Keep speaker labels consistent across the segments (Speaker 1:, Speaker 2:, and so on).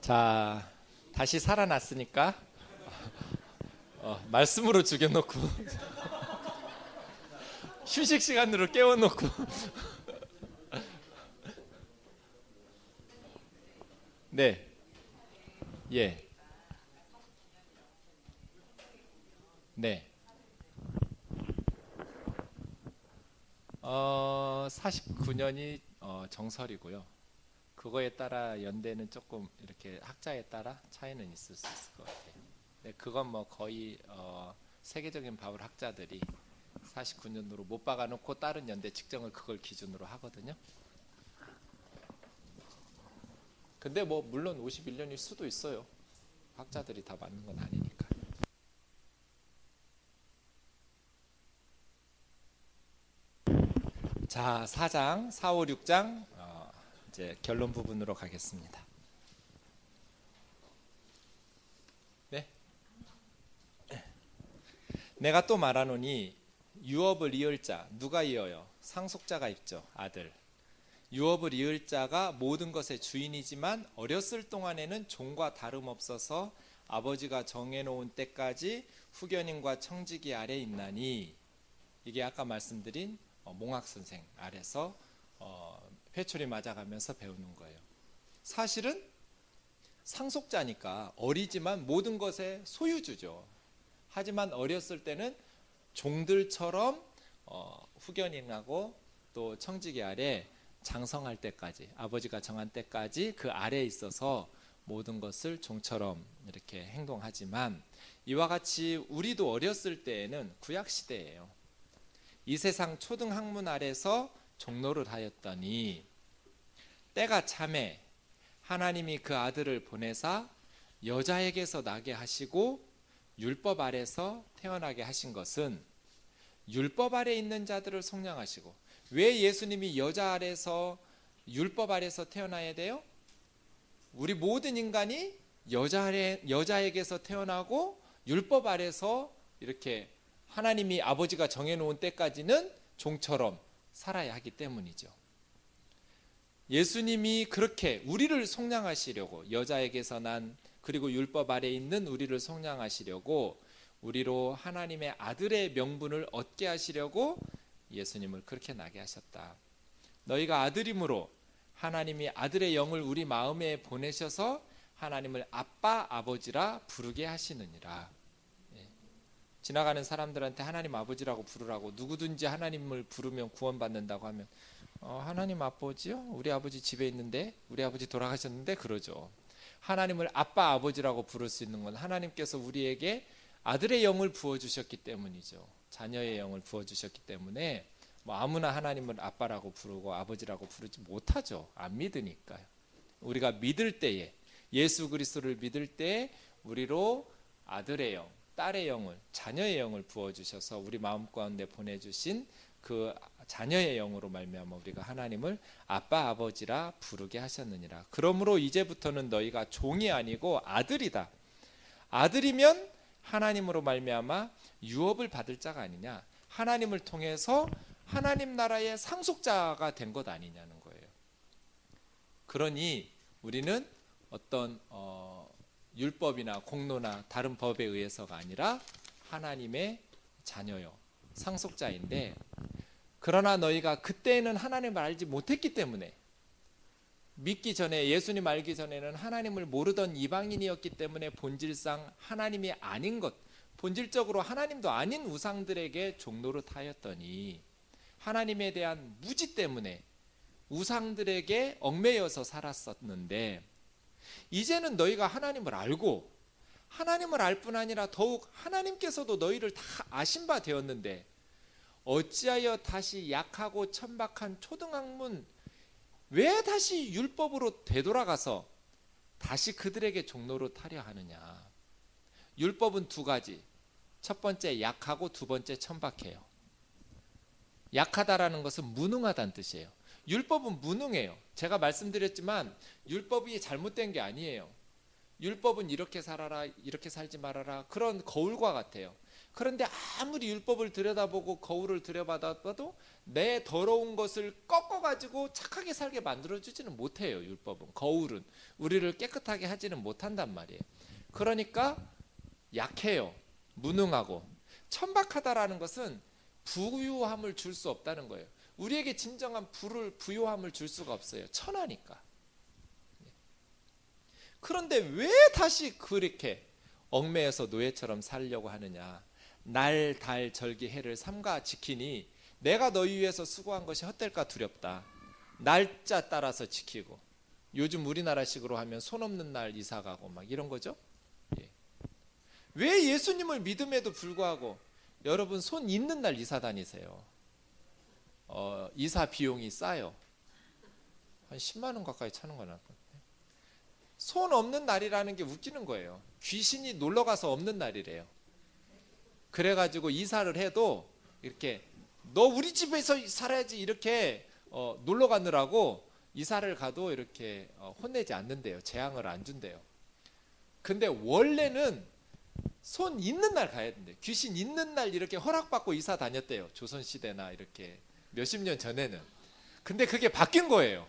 Speaker 1: 자, 다시 살아났으니까 말씀으로 죽여놓고 휴식 시간으로 깨워놓고 네, 예, 네. 49년이 정설이고요. 그거에 따라 연대는 조금 이렇게 학자에 따라 차이는 있을 수 있을 것 같아요. 네, 그건 뭐 거의 세계적인 바울 학자들이 49년으로 못 박아놓고 다른 연대 측정을 그걸 기준으로 하거든요. 근데 뭐 물론 51년일 수도 있어요. 학자들이 다 맞는 건 아니니까. 자, 4장, 4, 5, 6장 이제 결론 부분으로 가겠습니다. 네. 내가 또 말하노니 유업을 이을 자, 누가 이어요? 상속자가 있죠, 아들. 유업을 이을 자가 모든 것의 주인이지만 어렸을 동안에는 종과 다름없어서 아버지가 정해놓은 때까지 후견인과 청지기 아래 있나니, 이게 아까 말씀드린 몽학 선생 아래서 회초리 맞아가면서 배우는 거예요. 사실은 상속자니까 어리지만 모든 것의 소유주죠. 하지만 어렸을 때는 종들처럼 후견인하고 또 청지기 아래 장성할 때까지, 아버지가 정한 때까지 그 아래에 있어서 모든 것을 종처럼 이렇게 행동하지만, 이와 같이 우리도 어렸을 때에는 구약시대예요. 이 세상 초등학문 아래서 종노를 하였더니 때가 차매 하나님이 그 아들을 보내사 여자에게서 나게 하시고 율법 아래서 태어나게 하신 것은 율법 아래 있는 자들을 속량하시고. 왜 예수님이 여자 아래서 율법 아래서 태어나야 돼요? 우리 모든 인간이 여자에게서 태어나고 율법 아래서 이렇게 하나님이 아버지가 정해놓은 때까지는 종처럼 살아야 하기 때문이죠. 예수님이 그렇게 우리를 속량하시려고, 여자에게서 난 그리고 율법 아래 있는 우리를 속량하시려고, 우리로 하나님의 아들의 명분을 얻게 하시려고 예수님을 그렇게 나게 하셨다. 너희가 아들임으로 하나님이 아들의 영을 우리 마음에 보내셔서 하나님을 아빠 아버지라 부르게 하시느니라. 지나가는 사람들한테 하나님 아버지라고 부르라고, 누구든지 하나님을 부르면 구원받는다고 하면 하나님 아버지요? 우리 아버지 집에 있는데, 우리 아버지 돌아가셨는데, 그러죠. 하나님을 아빠 아버지라고 부를 수 있는 건 하나님께서 우리에게 아들의 영을 부어주셨기 때문이죠. 자녀의 영을 부어주셨기 때문에 뭐 아무나 하나님을 아빠라고 부르고 아버지라고 부르지 못하죠. 안 믿으니까요. 우리가 믿을 때에, 예수 그리스도를 믿을 때에 우리로 아들의 영, 딸의 영을, 자녀의 영을 부어주셔서 우리 마음 가운데 보내주신 그 자녀의 영으로 말미암아 우리가 하나님을 아빠 아버지라 부르게 하셨느니라. 그러므로 이제부터는 너희가 종이 아니고 아들이다. 아들이면 하나님으로 말미암아 유업을 받을 자가 아니냐, 하나님을 통해서 하나님 나라의 상속자가 된 것 아니냐는 거예요. 그러니 우리는 어떤 율법이나 공로나 다른 법에 의해서가 아니라 하나님의 자녀요, 상속자인데, 그러나 너희가 그때는 하나님을 알지 못했기 때문에, 믿기 전에, 예수님 알기 전에는 하나님을 모르던 이방인이었기 때문에 본질상 하나님이 아닌 것, 본질적으로 하나님도 아닌 우상들에게 종노릇하였더니 하나님에 대한 무지 때문에 우상들에게 얽매여서 살았었는데, 이제는 너희가 하나님을 알고, 하나님을 알 뿐 아니라 더욱 하나님께서도 너희를 다 아신 바 되었는데 어찌하여 다시 약하고 천박한 초등학문, 왜 다시 율법으로 되돌아가서 다시 그들에게 종노릇하려 하느냐. 율법은 두 가지, 첫 번째 약하고 두 번째 천박해요. 약하다라는 것은 무능하다는 뜻이에요. 율법은 무능해요. 제가 말씀드렸지만 율법이 잘못된 게 아니에요. 율법은 이렇게 살아라, 이렇게 살지 말아라, 그런 거울과 같아요. 그런데 아무리 율법을 들여다보고 거울을 들여다봐도 내 더러운 것을 꺾어가지고 착하게 살게 만들어주지는 못해요. 율법은, 거울은 우리를 깨끗하게 하지는 못한단 말이에요. 그러니까 약해요. 무능하고. 천박하다라는 것은 부유함을 줄 수 없다는 거예요. 우리에게 진정한 부유함을 줄 수가 없어요. 천하니까. 그런데 왜 다시 그렇게 얽매여서 노예처럼 살려고 하느냐. 날, 달, 절기, 해를 삼가 지키니 내가 너희 위해서 수고한 것이 헛될까 두렵다. 날짜 따라서 지키고, 요즘 우리나라식으로 하면 손 없는 날 이사 가고 막 이런 거죠. 예. 왜 예수님을 믿음에도 불구하고 여러분 손 있는 날 이사 다니세요? 이사 비용이 싸요. 한 10만 원 가까이 차는 거나. 손 없는 날이라는 게 웃기는 거예요. 귀신이 놀러 가서 없는 날이래요. 그래가지고 이사를 해도 이렇게 너 우리 집에서 살아야지 이렇게 놀러 가느라고 이사를 가도 이렇게 혼내지 않는데요. 재앙을 안 준대요. 근데 원래는 손 있는 날 가야 된대요. 귀신 있는 날 이렇게 허락받고 이사 다녔대요. 조선시대나 이렇게 몇십 년 전에는. 근데 그게 바뀐 거예요.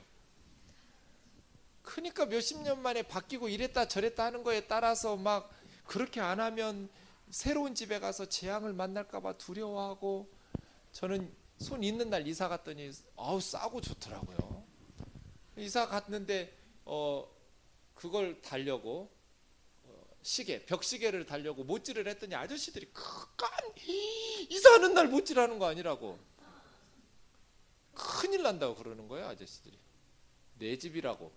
Speaker 1: 그러니까 몇십 년 만에 바뀌고 이랬다 저랬다 하는 거에 따라서 막 그렇게 안 하면 새로운 집에 가서 재앙을 만날까 봐 두려워하고. 저는 손 있는 날 이사 갔더니 싸고 좋더라고요. 이사 갔는데 그걸 달려고 시계, 벽시계를 달려고 못질을 했더니 아저씨들이 이사하는 날 못질하는 거 아니라고 큰일 난다고 그러는 거예요. 아저씨들이 내 집이라고.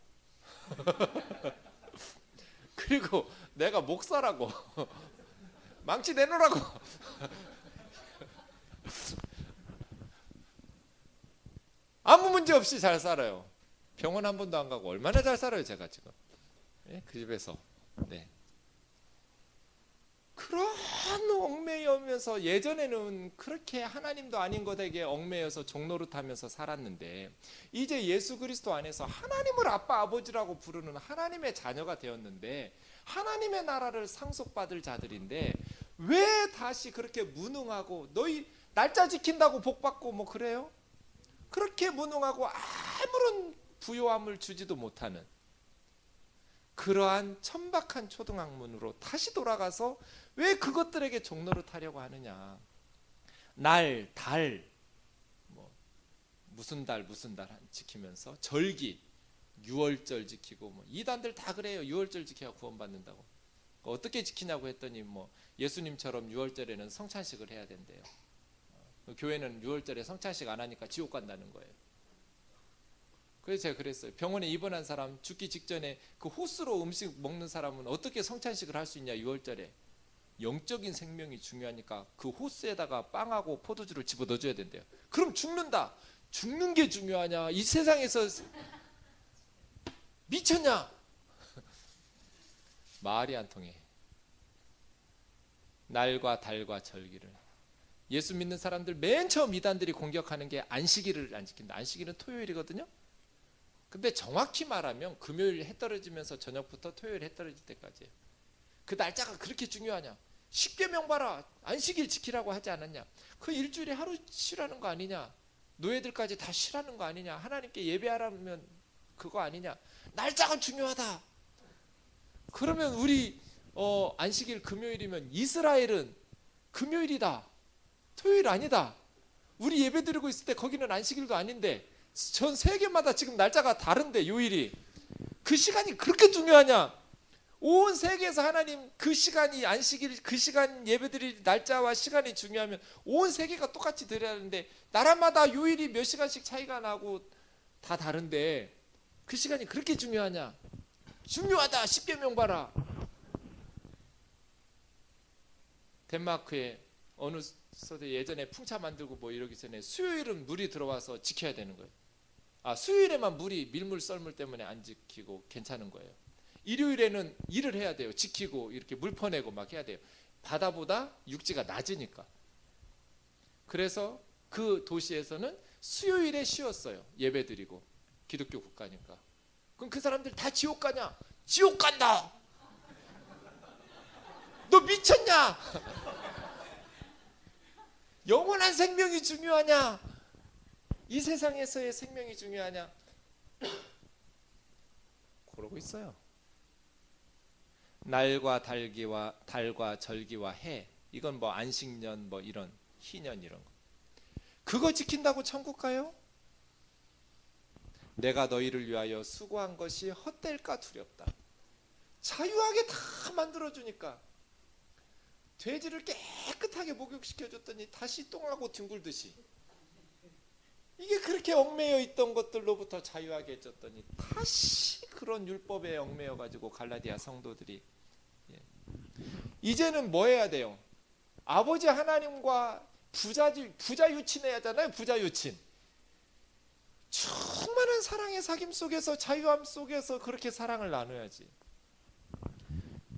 Speaker 1: 그리고 내가 목사라고 망치 내놓으라고. 아무 문제 없이 잘 살아요. 병원 한 번도 안 가고 얼마나 잘 살아요 제가 지금. 예? 그 집에서. 네. 그런 얽매이면서 예전에는 그렇게 하나님도 아닌 것에게 얽매여서 종노릇하면서 살았는데 이제 예수 그리스도 안에서 하나님을 아빠 아버지라고 부르는 하나님의 자녀가 되었는데 하나님의 나라를 상속받을 자들인데 왜 다시 그렇게 무능하고 너희 날짜 지킨다고 복받고 뭐 그래요? 그렇게 무능하고 아무런 부요함을 주지도 못하는 그러한 천박한 초등학문으로 다시 돌아가서 왜 그것들에게 종노릇하려고 하느냐. 날, 달, 무슨 달 지키면서 절기, 유월절 지키고 이단들 다 그래요. 유월절 지켜야 구원받는다고. 어떻게 지키냐고 했더니 예수님처럼 유월절에는 성찬식을 해야 된대요. 교회는 유월절에 성찬식 안 하니까 지옥 간다는 거예요. 그래서 제가 그랬어요. 병원에 입원한 사람 죽기 직전에 그 호수로 음식 먹는 사람은 어떻게 성찬식을 할 수 있냐. 유월절에 영적인 생명이 중요하니까 그 호수에다가 빵하고 포도주를 집어넣어줘야 된대요. 그럼 죽는다. 죽는 게 중요하냐. 이 세상에서 미쳤냐. 말이 안 통해. 날과 달과 절기를. 예수 믿는 사람들 맨 처음 이단들이 공격하는 게 안식일을 안 지킨다. 안식일은 토요일이거든요. 근데 정확히 말하면 금요일 해 떨어지면서 저녁부터 토요일 해 떨어질 때까지예요. 그 날짜가 그렇게 중요하냐. 십계명 봐라. 안식일 지키라고 하지 않았냐. 그 일주일에 하루 쉬라는 거 아니냐. 노예들까지 다 쉬라는 거 아니냐. 하나님께 예배하라면 그거 아니냐. 날짜가 중요하다. 그러면 우리 안식일 금요일이면 이스라엘은 금요일이다. 토요일 아니다. 우리 예배 드리고 있을 때 거기는 안식일도 아닌데 전 세계마다 지금 날짜가 다른데 요일이 그 시간이 그렇게 중요하냐. 온 세계에서 하나님 그 시간이 안식일 그 시간 예배드릴 날짜와 시간이 중요하면 온 세계가 똑같이 드려야 하는데 나라마다 요일이 몇 시간씩 차이가 나고 다 다른데 그 시간이 그렇게 중요하냐. 중요하다. 십계명 봐라. 덴마크에 어느 서대 예전에 풍차 만들고 이러기 전에 수요일은 물이 들어와서 지켜야 되는 거예요. 수요일에만 밀물 썰물 때문에 안 지키고 괜찮은 거예요. 일요일에는 일을 해야 돼요. 지키고 이렇게 물 퍼내고 막 해야 돼요. 바다보다 육지가 낮으니까. 그래서 그 도시에서는 수요일에 쉬었어요. 예배드리고. 기독교 국가니까. 그럼 그 사람들 다 지옥 가냐? 지옥 간다. 너 미쳤냐? 영원한 생명이 중요하냐? 이 세상에서의 생명이 중요하냐? 그러고 있어요. 날과 달과 절기와 해, 이건 뭐 안식년 뭐 이런 희년 이런 거, 그거 지킨다고 천국 가요? 내가 너희를 위하여 수고한 것이 헛될까 두렵다. 자유하게 다 만들어주니까 돼지를 깨끗하게 목욕시켜줬더니 다시 똥하고 뒹굴듯이 이게 그렇게 얽매여 있던 것들로부터 자유하게 해줬더니 다시 그런 율법에 얽매여 가지고 갈라디아 성도들이, 이제는 뭐 해야 돼요? 아버지 하나님과 부자 유친해야 하잖아요. 부자 유친. 충만한 사랑의 사귐 속에서, 자유함 속에서 그렇게 사랑을 나눠야지.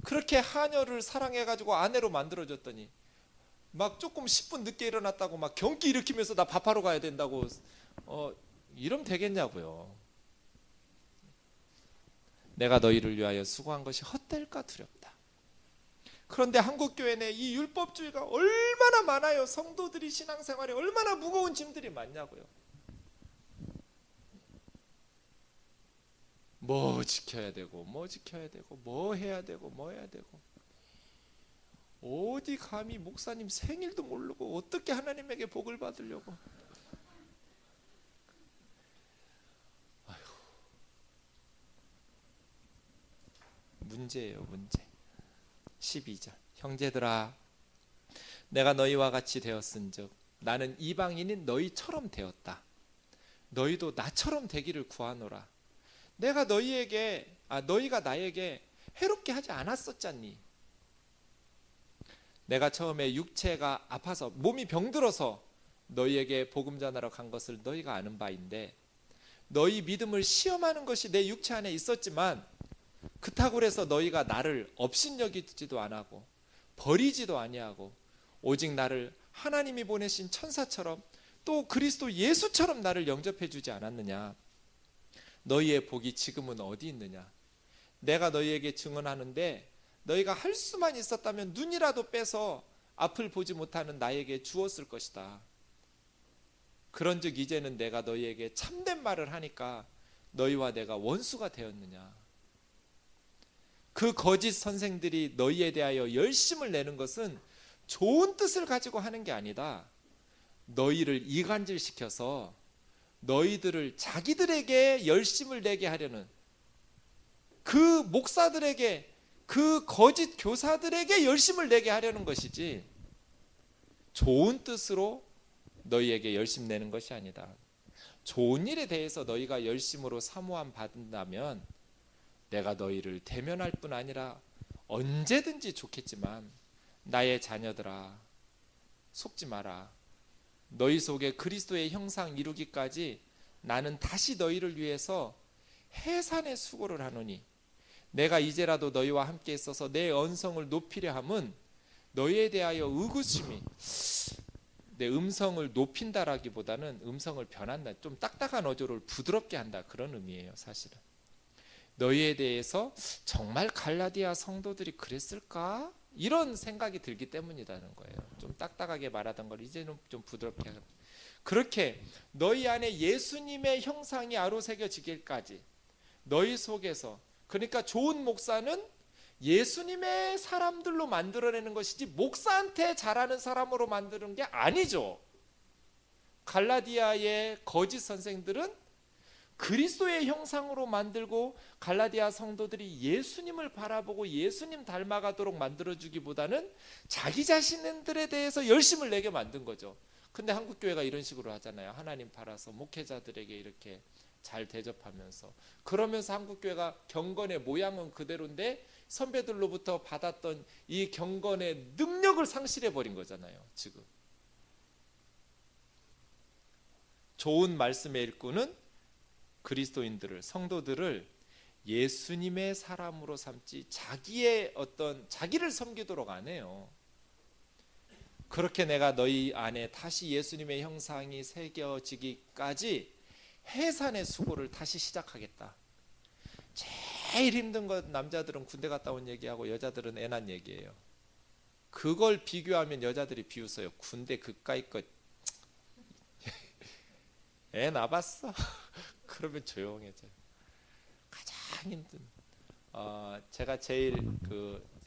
Speaker 1: 그렇게 하녀를 사랑해가지고 아내로 만들어줬더니 막 조금 10분 늦게 일어났다고 막 경기 일으키면서 나 밥하러 가야 된다고, 이러면 되겠냐고요. 내가 너희를 위하여 수고한 것이 헛될까 두렵다. 그런데 한국교회 내 이 율법주의가 얼마나 많아요. 성도들이 신앙생활에 얼마나 무거운 짐들이 많냐고요. 뭐 지켜야 되고 뭐 지켜야 되고 뭐 해야 되고 뭐 해야 되고, 어디 감히 목사님 생일도 모르고 어떻게 하나님에게 복을 받으려고. 아휴, 문제예요, 문제. 12절, 형제들아 내가 너희와 같이 되었은즉 나는 이방인인 너희처럼 되었다. 너희도 나처럼 되기를 구하노라. 내가 너희가 나에게 해롭게 하지 않았었잖니. 내가 처음에 육체가 아파서 몸이 병들어서 너희에게 복음 전하러 간 것을 너희가 아는 바인데, 너희 믿음을 시험하는 것이 내 육체 안에 있었지만 그렇다고 해서 너희가 나를 업신여기지도 아니하고 버리지도 아니하고 오직 나를 하나님이 보내신 천사처럼 또 그리스도 예수처럼 나를 영접해 주지 않았느냐. 너희의 복이 지금은 어디 있느냐. 내가 너희에게 증언하는데 너희가 할 수만 있었다면 눈이라도 빼서 앞을 보지 못하는 나에게 주었을 것이다. 그런즉 이제는 내가 너희에게 참된 말을 하니까 너희와 내가 원수가 되었느냐. 그 거짓 선생들이 너희에 대하여 열심을 내는 것은 좋은 뜻을 가지고 하는 게 아니다. 너희를 이간질시켜서 너희들을 자기들에게 열심을 내게 하려는 그 목사들에게, 그 거짓 교사들에게 열심을 내게 하려는 것이지 좋은 뜻으로 너희에게 열심 내는 것이 아니다. 좋은 일에 대해서 너희가 열심으로 사모함 받는다면 내가 너희를 대면할 뿐 아니라 언제든지 좋겠지만, 나의 자녀들아 속지 마라. 너희 속에 그리스도의 형상 이루기까지 나는 다시 너희를 위해서 해산의 수고를 하노니, 내가 이제라도 너희와 함께 있어서 내 언성을 높이려 함은 너희에 대하여 의구심이, 내 음성을 높인다라기보다는 음성을 변한다, 좀 딱딱한 어조를 부드럽게 한다, 그런 의미예요. 사실은 너희에 대해서 정말 갈라디아 성도들이 그랬을까? 이런 생각이 들기 때문이라는 거예요. 좀 딱딱하게 말하던 걸 이제는 좀 부드럽게 하는. 그렇게 너희 안에 예수님의 형상이 아로새겨지기까지 너희 속에서, 그러니까 좋은 목사는 예수님의 사람들로 만들어내는 것이지 목사한테 잘하는 사람으로 만드는 게 아니죠. 갈라디아의 거짓 선생들은 그리스도의 형상으로 만들고 갈라디아 성도들이 예수님을 바라보고 예수님 닮아가도록 만들어주기보다는 자기 자신들에 대해서 열심을 내게 만든 거죠. 근데 한국교회가 이런 식으로 하잖아요. 하나님 팔아서 목회자들에게 이렇게 잘 대접하면서, 그러면서 한국교회가 경건의 모양은 그대로인데 선배들로부터 받았던 이 경건의 능력을 상실해버린 거잖아요. 지금 좋은 말씀의 일꾼은 그리스도인들을, 성도들을 예수님의 사람으로 삼지 자기를 섬기도록 안 해요. 그렇게 내가 너희 안에 다시 예수님의 형상이 새겨지기까지 해산의 수고를 다시 시작하겠다. 제일 힘든 건 남자들은 군대 갔다 온 얘기하고 여자들은 애 낳은 얘기예요. 그걸 비교하면 여자들이 비웃어요. 군대 그까이 거 애 낳았어? 그러면 조용해져요. 가장 힘든 제가 제일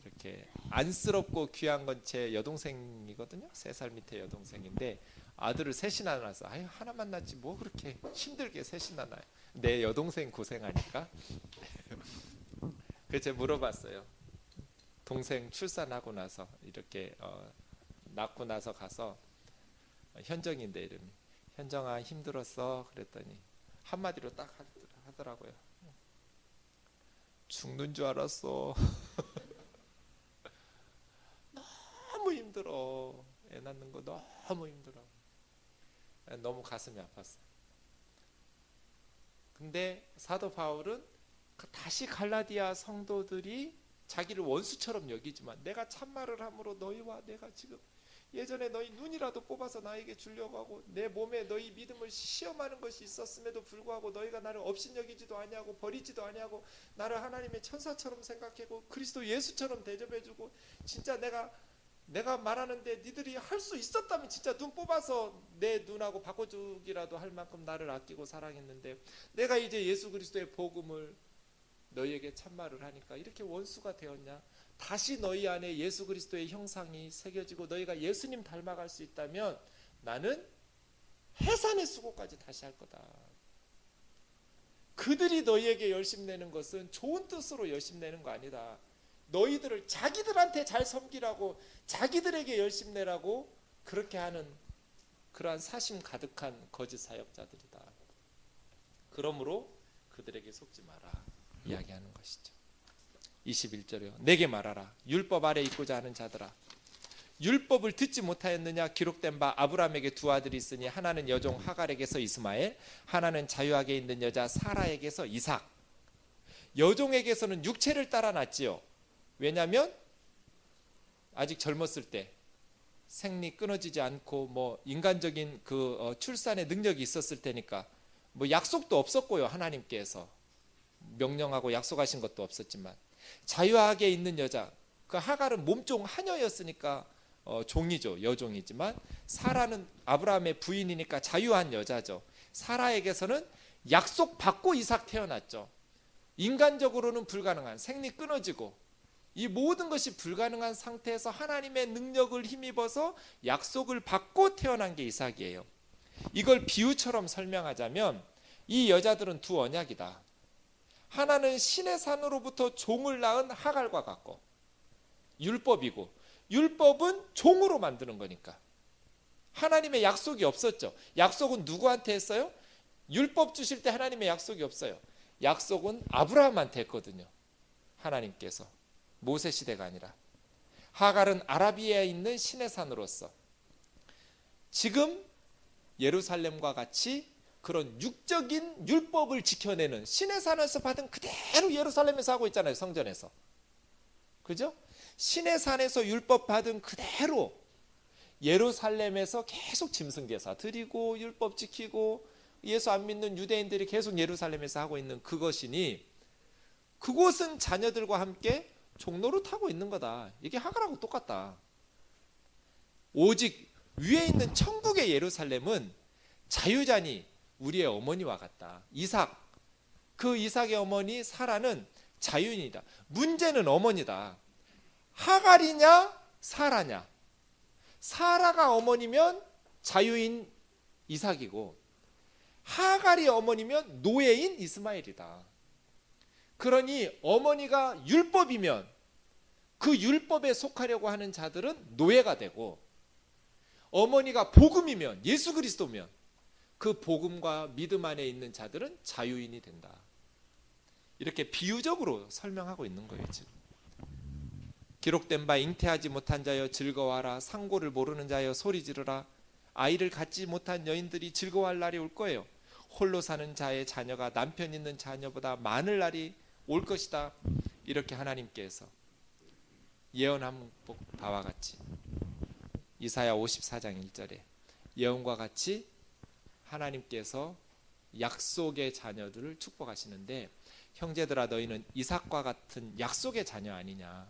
Speaker 1: 이렇게 안쓰럽고 귀한 건 제 여동생이거든요. 3살 밑에 여동생인데 아들을 셋이나 낳아서 아유 하나만 낳지 뭐 그렇게 힘들게 셋이나 낳아요. 내 여동생 고생하니까. 그래서 제가 물어봤어요. 동생 출산하고 나서 이렇게 낳고 나서 가서 현정인데 이름이 현정아 힘들었어 그랬더니 한마디로 딱 하더라고요. 죽는 줄 알았어. 너무 힘들어. 애 낳는 거 너무 힘들어. 너무 가슴이 아팠어. 근데 사도 바울은 다시 갈라디아 성도들이 자기를 원수처럼 여기지만 내가 참말을 함으로 너희와 내가 지금 예전에 너희 눈이라도 뽑아서 나에게 주려고 하고 내 몸에 너희 믿음을 시험하는 것이 있었음에도 불구하고 너희가 나를 업신여기지도 아니하고 버리지도 아니하고 나를 하나님의 천사처럼 생각하고 그리스도 예수처럼 대접해주고 진짜 내가 말하는데 니들이 할 수 있었다면 진짜 눈 뽑아서 내 눈하고 바꿔주기라도 할 만큼 나를 아끼고 사랑했는데 내가 이제 예수 그리스도의 복음을 너희에게 참말을 하니까 이렇게 원수가 되었냐? 다시 너희 안에 예수 그리스도의 형상이 새겨지고 너희가 예수님 닮아갈 수 있다면 나는 해산의 수고까지 다시 할 거다. 그들이 너희에게 열심 내는 것은 좋은 뜻으로 열심 내는 거 아니다. 너희들을 자기들한테 잘 섬기라고 자기들에게 열심 내라고 그렇게 하는 그러한 사심 가득한 거짓 사역자들이다. 그러므로 그들에게 속지 마라 이야기하는 것이죠. 21절이요. 내게 말하라. 율법 아래 있고자 하는 자들아. 율법을 듣지 못하였느냐? 기록된 바 아브라함에게 2 아들이 있으니 하나는 여종 하갈에게서 이스마엘, 하나는 자유하게 있는 여자 사라에게서 이삭. 여종에게서는 육체를 따라 낳지요. 왜냐하면 아직 젊었을 때 생리 끊어지지 않고 뭐 인간적인 출산의 능력이 있었을 테니까 뭐 약속도 없었고요. 하나님께서 명령하고 약속하신 것도 없었지만 자유하게 있는 여자 그 하갈은 몸종 하녀였으니까 종이죠. 여종이지만 사라는 아브라함의 부인이니까 자유한 여자죠. 사라에게서는 약속받고 이삭 태어났죠. 인간적으로는 불가능한 생리 끊어지고 이 모든 것이 불가능한 상태에서 하나님의 능력을 힘입어서 약속을 받고 태어난 게 이삭이에요. 이걸 비유처럼 설명하자면 이 여자들은 2 언약이다. 하나는 신의 산으로부터 종을 낳은 하갈과 같고 율법이고 율법은 종으로 만드는 거니까 하나님의 약속이 없었죠. 약속은 누구한테 했어요? 율법 주실 때 하나님의 약속이 없어요. 약속은 아브라함한테 했거든요. 하나님께서 모세 시대가 아니라 하갈은 아라비아에 있는 신의 산으로서 지금 예루살렘과 같이 그런 육적인 율법을 지켜내는 신의 산에서 받은 그대로 예루살렘에서 하고 있잖아요. 성전에서. 그죠? 신의 산에서 율법 받은 그대로 예루살렘에서 계속 짐승제사 드리고 율법 지키고 예수 안 믿는 유대인들이 계속 예루살렘에서 하고 있는 그것이니 그곳은 자녀들과 함께 종로를 타고 있는 거다. 이게 하갈하고 똑같다. 오직 위에 있는 천국의 예루살렘은 자유자니 우리의 어머니와 같다. 이삭, 그 이삭의 어머니 사라는 자유인이다. 문제는 어머니다. 하갈이냐 사라냐. 사라가 어머니면 자유인 이삭이고 하갈이 어머니면 노예인 이스마엘이다. 그러니 어머니가 율법이면 그 율법에 속하려고 하는 자들은 노예가 되고 어머니가 복음이면 예수 그리스도면 그 복음과 믿음 안에 있는 자들은 자유인이 된다. 이렇게 비유적으로 설명하고 있는 거예요. 지금. 기록된 바 잉태하지 못한 자여 즐거워하라. 상고를 모르는 자여 소리 지르라. 아이를 갖지 못한 여인들이 즐거워할 날이 올 거예요. 홀로 사는 자의 자녀가 남편 있는 자녀보다 많을 날이 올 것이다. 이렇게 하나님께서 예언한 바와 같이 이사야 54장 1절에 예언과 같이 하나님께서 약속의 자녀들을 축복하시는데 형제들아 너희는 이삭과 같은 약속의 자녀 아니냐.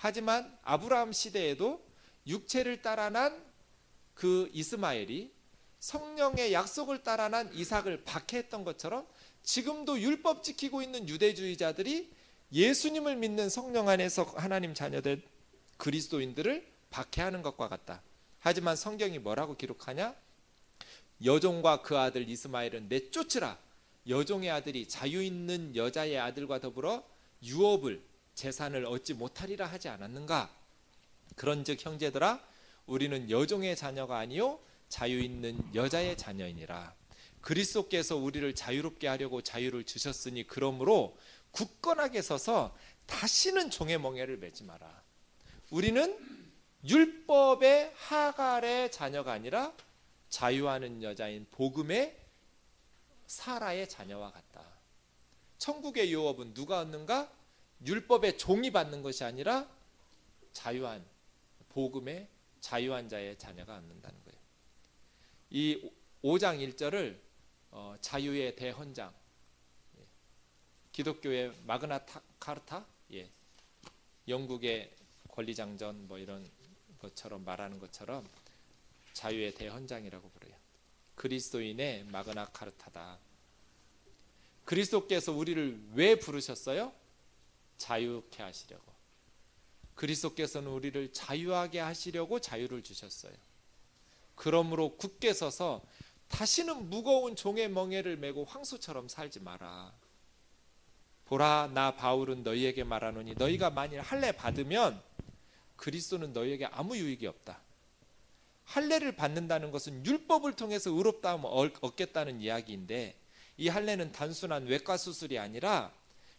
Speaker 1: 하지만 아브라함 시대에도 육체를 따라 난 그 이스마엘이 성령의 약속을 따라 난 이삭을 박해했던 것처럼 지금도 율법 지키고 있는 유대주의자들이 예수님을 믿는 성령 안에서 하나님 자녀들 그리스도인들을 박해하는 것과 같다. 하지만 성경이 뭐라고 기록하냐? 여종과 그 아들 이스마엘은 내쫓으라. 여종의 아들이 자유 있는 여자의 아들과 더불어 유업을 재산을 얻지 못하리라 하지 않았는가? 그런즉 형제들아 우리는 여종의 자녀가 아니요 자유 있는 여자의 자녀이니라. 그리스도께서 우리를 자유롭게 하려고 자유를 주셨으니 그러므로 굳건하게 서서 다시는 종의 멍에를 매지 마라. 우리는 율법의 하갈의 자녀가 아니라 자유하는 여자인 복음의 사라의 자녀와 같다. 천국의 유업은 누가 얻는가? 율법의 종이 받는 것이 아니라 자유한 복음의 자유한 자의 자녀가 얻는다는 거예요. 이 5장 1절을 자유의 대헌장, 기독교의 마그나 카르타, 영국의 권리장전 뭐 이런 것처럼 말하는 것처럼 자유의 대헌장이라고 부르요. 그리스도인의 마그나 카르타다. 그리스도께서 우리를 왜 부르셨어요? 자유케 하시려고. 그리스도께서는 우리를 자유하게 하시려고 자유를 주셨어요. 그러므로 굳게 서서 다시는 무거운 종의 멍에를 메고 황소처럼 살지 마라. 보라, 나 바울은 너희에게 말하노니 너희가 만일 할례 받으면 그리스도는 너희에게 아무 유익이 없다. 할례를 받는다는 것은 율법을 통해서 의롭다함을 얻겠다는 이야기인데, 이 할례는 단순한 외과 수술이 아니라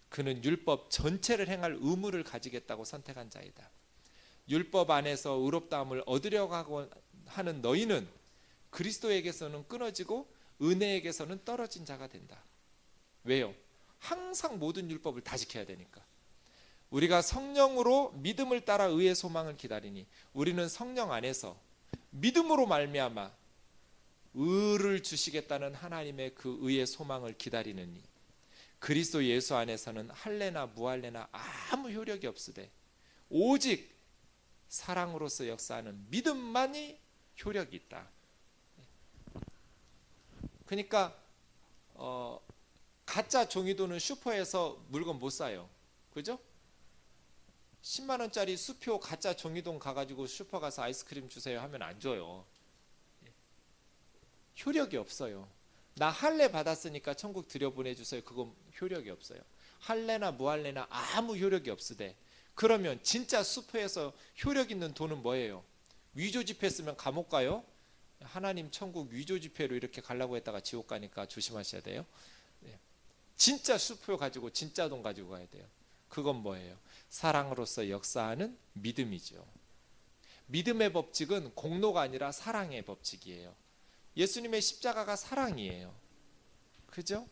Speaker 1: 그는 율법 전체를 행할 의무를 가지겠다고 선택한 자이다. 율법 안에서 의롭다함을 얻으려고 하는 너희는 그리스도에게서는 끊어지고 은혜에게서는 떨어진 자가 된다. 왜요? 항상 모든 율법을 다 지켜야 되니까. 우리가 성령으로 믿음을 따라 의의 소망을 기다리니 우리는 성령 안에서 믿음으로 말미암아 의를 주시겠다는 하나님의 그 의의 소망을 기다리느니 그리스도 예수 안에서는 할례나 무할례나 아무 효력이 없으되 오직 사랑으로서 역사하는 믿음만이 효력이 있다. 그러니까 가짜 종이돈은 슈퍼에서 물건 못 사요. 그죠? 10만 원짜리 수표 가짜 종이돈 가가지고 슈퍼 가서 아이스크림 주세요 하면 안 줘요. 효력이 없어요. 나 할례 받았으니까 천국 들여보내주세요. 그건 효력이 없어요. 할례나 무할례나 아무 효력이 없으되, 그러면 진짜 수표에서 효력 있는 돈은 뭐예요? 위조 지폐 쓰면 감옥 가요? 하나님 천국 위조 지폐로 이렇게 가려고 했다가 지옥 가니까 조심하셔야 돼요. 진짜 수표 가지고 진짜 돈 가지고 가야 돼요. 그건 뭐예요? 사랑으로서 역사하는 믿음이죠. 믿음의 법칙은 공로가 아니라 사랑의 법칙이에요. 예수님의 십자가가 사랑이에요. 그죠?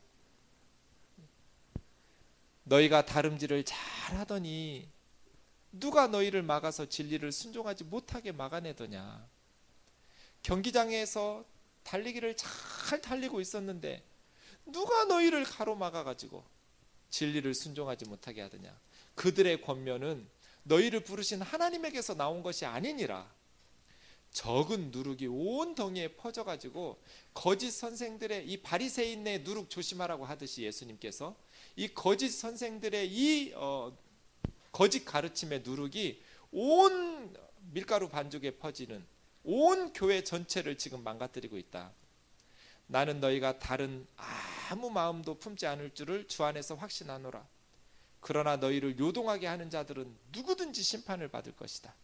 Speaker 1: 너희가 다름질을 잘 하더니 누가 너희를 막아서 진리를 순종하지 못하게 막아내더냐. 경기장에서 달리기를 잘 달리고 있었는데 누가 너희를 가로막아가지고 진리를 순종하지 못하게 하더냐. 그들의 권면은 너희를 부르신 하나님에게서 나온 것이 아니니라. 적은 누룩이 온 덩이에 퍼져가지고 거짓 선생들의 이 바리새인의 누룩 조심하라고 하듯이 예수님께서 이 거짓 선생들의 이 거짓 가르침의 누룩이 온 밀가루 반죽에 퍼지는 온 교회 전체를 지금 망가뜨리고 있다. 나는 너희가 다른 아무 마음도 품지 않을 줄을 주 안에서 확신하노라. 그러나 너희를 요동하게 하는 자들은 누구든지 심판을 받을 것이다.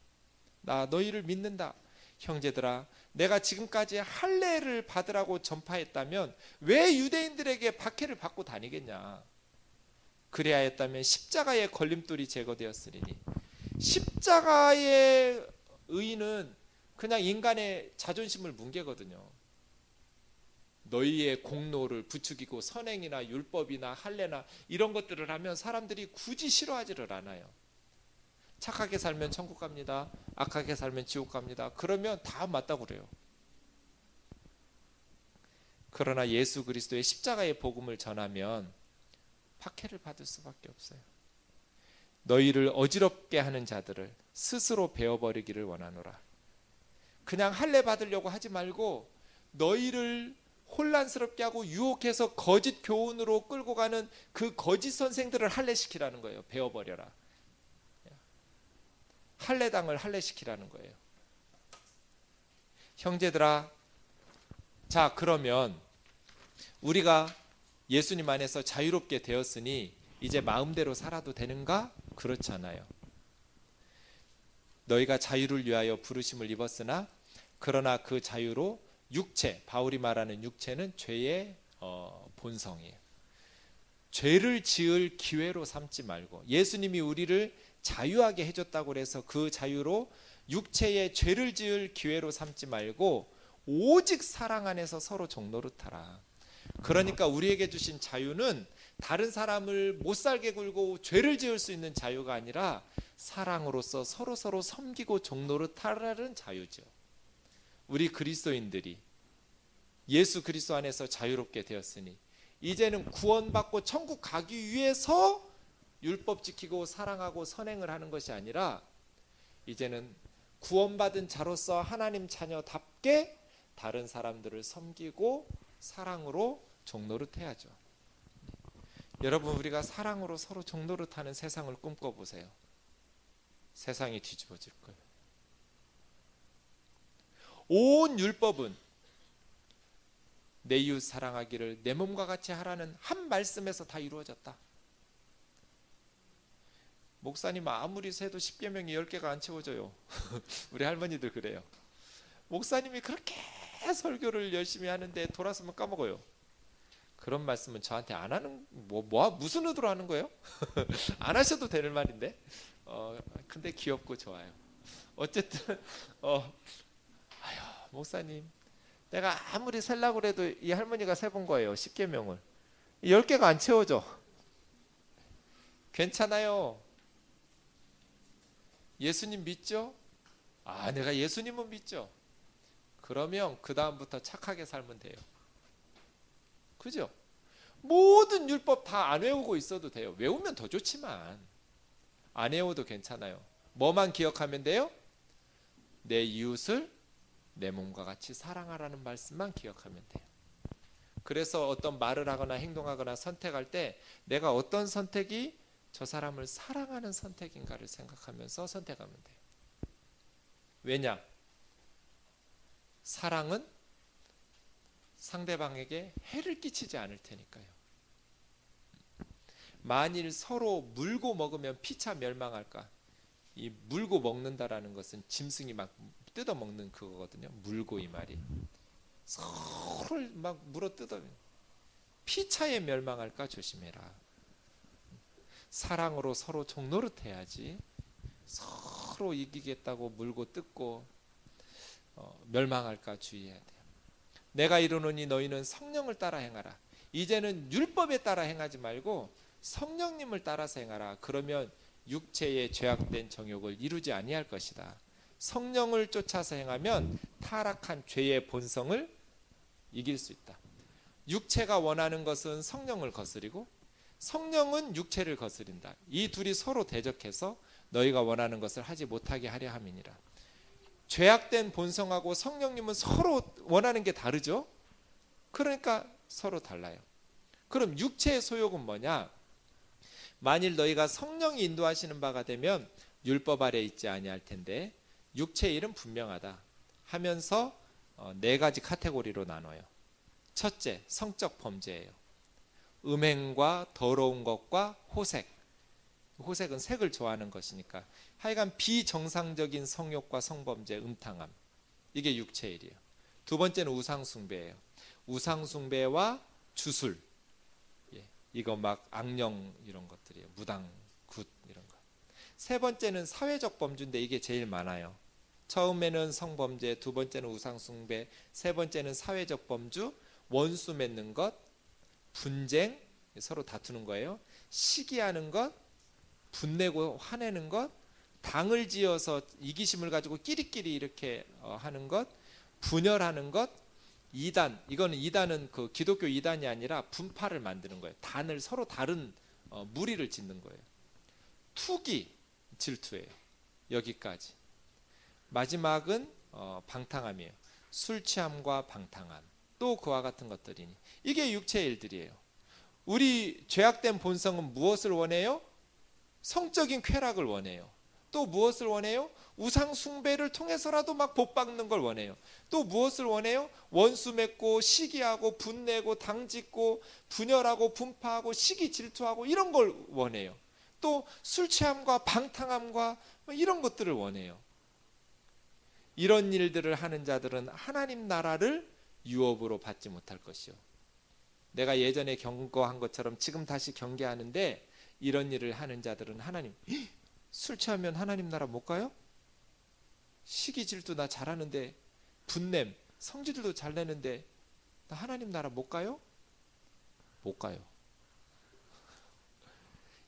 Speaker 1: 나 너희를 믿는다. 형제들아, 내가 지금까지 할례를 받으라고 전파했다면 왜 유대인들에게 박해를 받고 다니겠냐. 그래야 했다면 십자가의 걸림돌이 제거되었으리니. 십자가의 의의는 그냥 인간의 자존심을 뭉개거든요. 너희의 공로를 부추기고 선행이나 율법이나 할례나 이런 것들을 하면 사람들이 굳이 싫어하지를 않아요. 착하게 살면 천국 갑니다. 악하게 살면 지옥 갑니다. 그러면 다 맞다고 그래요. 그러나 예수 그리스도의 십자가의 복음을 전하면 박해를 받을 수밖에 없어요. 너희를 어지럽게 하는 자들을 스스로 베어버리기를 원하노라. 그냥 할례 받으려고 하지 말고 너희를 혼란스럽게 하고 유혹해서 거짓 교훈으로 끌고 가는 그 거짓 선생들을 할례시키라는 거예요. 베어버려라. 할례당을 할례시키라는 거예요. 형제들아, 자 그러면 우리가 예수님 안에서 자유롭게 되었으니 이제 마음대로 살아도 되는가? 그렇지 않아요. 너희가 자유를 위하여 부르심을 입었으나 그러나 그 자유로 육체, 바울이 말하는 육체는 죄의 본성이에요. 죄를 지을 기회로 삼지 말고, 예수님이 우리를 자유하게 해줬다고 해서 그 자유로 육체의 죄를 지을 기회로 삼지 말고 오직 사랑 안에서 서로 종노릇하라. 그러니까 우리에게 주신 자유는 다른 사람을 못 살게 굴고 죄를 지을 수 있는 자유가 아니라 사랑으로서 서로 섬기고 종노릇하라는 자유죠. 우리 그리스도인들이 예수 그리스도 안에서 자유롭게 되었으니 이제는 구원받고 천국 가기 위해서 율법 지키고 사랑하고 선행을 하는 것이 아니라 이제는 구원받은 자로서 하나님 자녀답게 다른 사람들을 섬기고 사랑으로 종노릇해야죠. 여러분, 우리가 사랑으로 서로 종노릇하는 세상을 꿈꿔보세요. 세상이 뒤집어질 거예요. 온 율법은 내 이웃 사랑하기를 내 몸과 같이 하라는 한 말씀에서 다 이루어졌다. 목사님 아무리 세도 10계명이 10개가 안 채워져요. 우리 할머니들 그래요. 목사님이 그렇게 설교를 열심히 하는데 돌아서면 까먹어요. 그런 말씀은 저한테 안 하는, 무슨 의도로 하는 거예요? 안 하셔도 되는 말인데. 근데 귀엽고 좋아요. 어쨌든 목사님, 내가 아무리 세려고 해도 이 할머니가 세본 거예요. 10계명을 10개가 안 채워져. 괜찮아요. 예수님 믿죠? 내가 예수님은 믿죠. 그러면 그 다음부터 착하게 살면 돼요. 그죠? 모든 율법 다 안 외우고 있어도 돼요. 외우면 더 좋지만 안 외워도 괜찮아요. 뭐만 기억하면 돼요? 내 이웃을 내 몸과 같이 사랑하라는 말씀만 기억하면 돼요. 그래서 어떤 말을 하거나 행동하거나 선택할 때 내가 어떤 선택이 저 사람을 사랑하는 선택인가를 생각하면서 선택하면 돼요. 왜냐? 사랑은 상대방에게 해를 끼치지 않을 테니까요. 만일 서로 물고 먹으면 피차 멸망할까? 이 물고 먹는다라는 것은 짐승이 막 뜯어 먹는 그거거든요. 물고, 이 말이 서로를 막 물어 뜯어 피차에 멸망할까 조심해라. 사랑으로 서로 종노릇해야지. 서로 이기겠다고 물고 뜯고 멸망할까 주의해야 돼요. 내가 이르노니 너희는 성령을 따라 행하라. 이제는 율법에 따라 행하지 말고 성령님을 따라서 행하라. 그러면 육체의 죄악된 정욕을 이루지 아니할 것이다. 성령을 쫓아서 행하면 타락한 죄의 본성을 이길 수 있다. 육체가 원하는 것은 성령을 거스리고 성령은 육체를 거스린다. 이 둘이 서로 대적해서 너희가 원하는 것을 하지 못하게 하려 함이니라. 죄악된 본성하고 성령님은 서로 원하는 게 다르죠. 그러니까 서로 달라요. 그럼 육체의 소욕은 뭐냐? 만일 너희가 성령이 인도하시는 바가 되면 율법 아래 있지 아니할 텐데 육체의 일은 분명하다 하면서 4가지 카테고리로 나눠요. 첫째, 성적 범죄예요. 음행과 더러운 것과 호색. 호색은 색을 좋아하는 것이니까 하여간 비정상적인 성욕과 성범죄, 음탕함. 이게 육체의 일이에요. 두 번째는 우상숭배예요. 우상숭배와 주술. 이거 막 악령 이런 것들이에요. 무당, 굿 이런 거. 세 번째는 사회적 범죄인데 이게 제일 많아요. 처음에는 성범죄, 두 번째는 우상숭배, 세 번째는 사회적 범주, 원수 맺는 것, 분쟁, 서로 다투는 거예요. 시기하는 것, 분내고 화내는 것, 당을 지어서 이기심을 가지고 끼리끼리 이렇게 하는 것, 분열하는 것, 이단. 이거는 이단은 그 기독교 이단이 아니라 분파를 만드는 거예요. 단을 서로 다른 무리를 짓는 거예요. 투기, 질투예요. 여기까지. 마지막은 방탕함이에요. 술 취함과 방탕함, 또 그와 같은 것들이니 이게 육체의 일들이에요. 우리 죄악된 본성은 무엇을 원해요? 성적인 쾌락을 원해요. 또 무엇을 원해요? 우상 숭배를 통해서라도 막 복받는 걸 원해요. 또 무엇을 원해요? 원수 맺고 시기하고 분내고 당짓고 분열하고 분파하고 시기 질투하고 이런 걸 원해요. 또 술 취함과 방탕함과 이런 것들을 원해요. 이런 일들을 하는 자들은 하나님 나라를 유업으로 받지 못할 것이요. 내가 예전에 경고한 것처럼 지금 다시 경계하는데, 이런 일을 하는 자들은 하나님, 술 취하면 하나님 나라 못 가요? 시기 질투 나 잘하는데, 분냄 성질도 잘 내는데 나 하나님 나라 못 가요? 못 가요.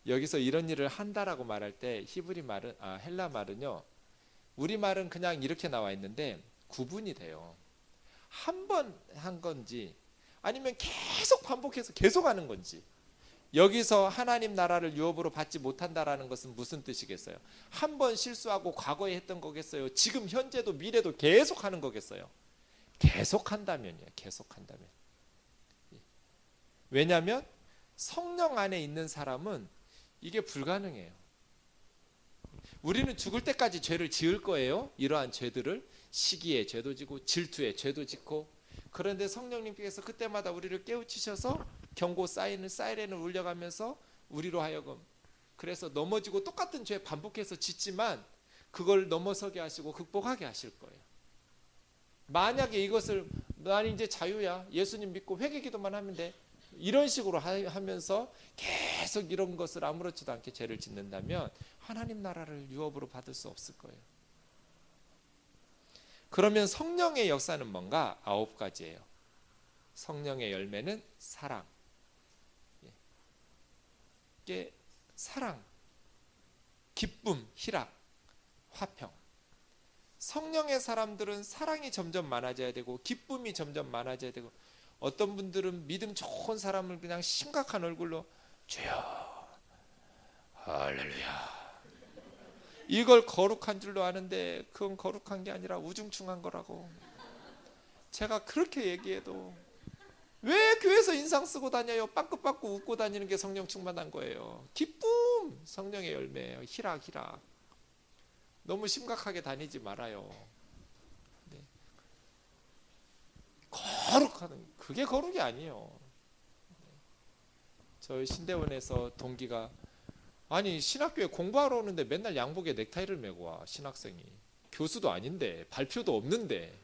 Speaker 1: 여기서 이런 일을 한다라고 말할 때 히브리 말은 헬라 말은요, 우리 말은 그냥 이렇게 나와 있는데 구분이 돼요. 한 번 한 건지 아니면 계속 반복해서 계속 하는 건지. 여기서 하나님 나라를 유업으로 받지 못한다라는 것은 무슨 뜻이겠어요? 한 번 실수하고 과거에 했던 거겠어요? 지금 현재도 미래도 계속 하는 거겠어요? 계속 한다면요. 계속 한다면. 왜냐하면 성령 안에 있는 사람은 이게 불가능해요. 우리는 죽을 때까지 죄를 지을 거예요. 이러한 죄들을, 시기에 죄도 지고 질투에 죄도 짓고. 그런데 성령님께서 그때마다 우리를 깨우치셔서 경고 사이렌을 울려가면서 우리로 하여금, 그래서 넘어지고 똑같은 죄 반복해서 짓지만 그걸 넘어서게 하시고 극복하게 하실 거예요. 만약에 이것을 난 이제 자유야, 예수님 믿고 회개기도만 하면 돼, 이런 식으로 하면서 계속 이런 것을 아무렇지도 않게 죄를 짓는다면 하나님 나라를 유업으로 받을 수 없을 거예요. 그러면 성령의 역사는 뭔가? 9가지예요. 성령의 열매는 사랑. 이게 사랑, 기쁨, 희락, 화평. 성령의 사람들은 사랑이 점점 많아져야 되고 기쁨이 점점 많아져야 되고, 어떤 분들은 믿음 좋은 사람을 그냥 심각한 얼굴로 주여 할렐루야, 이걸 거룩한 줄로 아는데 그건 거룩한 게 아니라 우중충한 거라고. 제가 그렇게 얘기해도 왜 교회에서 인상 쓰고 다녀요? 빠꾸빠꾸 웃고 다니는 게 성령 충만한 거예요. 기쁨, 성령의 열매예요. 희락. 너무 심각하게 다니지 말아요. 네. 거룩하는, 그게 거룩이 아니에요. 저희 신대원에서 동기가, 아니 신학교에 공부하러 오는데 맨날 양복에 넥타이를 메고 와. 신학생이 교수도 아닌데 발표도 없는데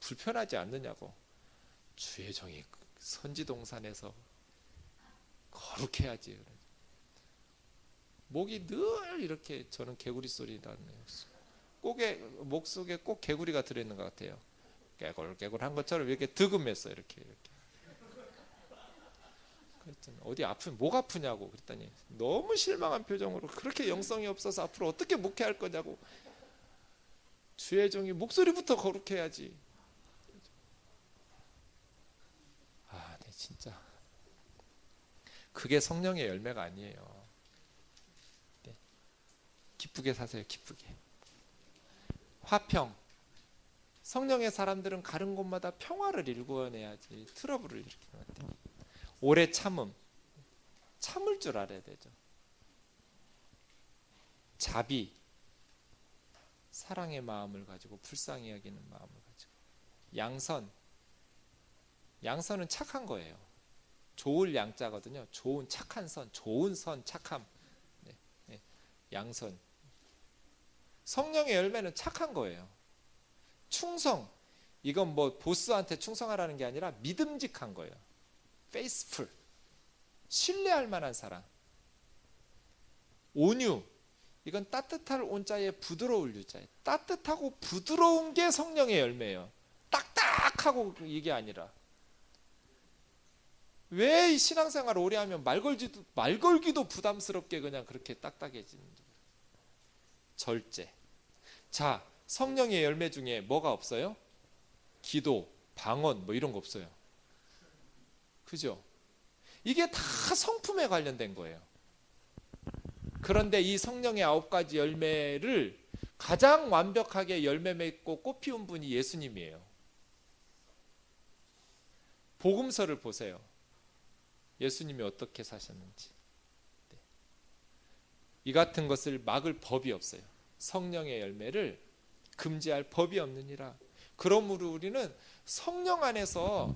Speaker 1: 불편하지 않느냐고. 주의 종이 선지동산에서 거룩해야지. 목이 늘 이렇게, 저는 개구리 소리 나네요. 목 속에 꼭 개구리가 들어있는 것 같아요. 깨골깨골 한 것처럼 이렇게 득음했어. 이렇게. 그랬더니 어디 목 아프냐고. 그랬더니 너무 실망한 표정으로, 그렇게 영성이 없어서 앞으로 어떻게 목회할 거냐고. 주의 종이 목소리부터 거룩해야지. 네, 진짜 그게 성령의 열매가 아니에요. 네. 기쁘게 사세요. 기쁘게. 화평. 성령의 사람들은 가는 곳마다 평화를 일구어내야지 트러블을 일으키는 것 같아요. 오래 참음. 참을 줄 알아야 되죠. 자비. 사랑의 마음을 가지고 불쌍히 여기는 마음을 가지고. 양선. 양선은 착한 거예요. 좋을 양자거든요. 좋은 착한 선, 좋은 선, 착함. 네. 양선. 성령의 열매는 착한 거예요. 충성. 이건 뭐 보스한테 충성하라는 게 아니라 믿음직한 거예요. faithful. 신뢰할 만한 사랑. 온유. 이건 따뜻할 온자에 부드러울 유자에, 따뜻하고 부드러운 게 성령의 열매예요. 딱딱하고 이게 아니라. 왜 이 신앙생활을 오래 하면 말 걸기도 부담스럽게 그냥 그렇게 딱딱해지는지. 절제. 자, 성령의 열매 중에 뭐가 없어요? 기도, 방언 뭐 이런 거 없어요. 그죠? 이게 다 성품에 관련된 거예요. 그런데 이 성령의 9가지 열매를 가장 완벽하게 열매 맺고 꽃 피운 분이 예수님이에요. 복음서를 보세요. 예수님이 어떻게 사셨는지. 이 같은 것을 막을 법이 없어요. 성령의 열매를 금지할 법이 없느니라. 그러므로 우리는 성령 안에서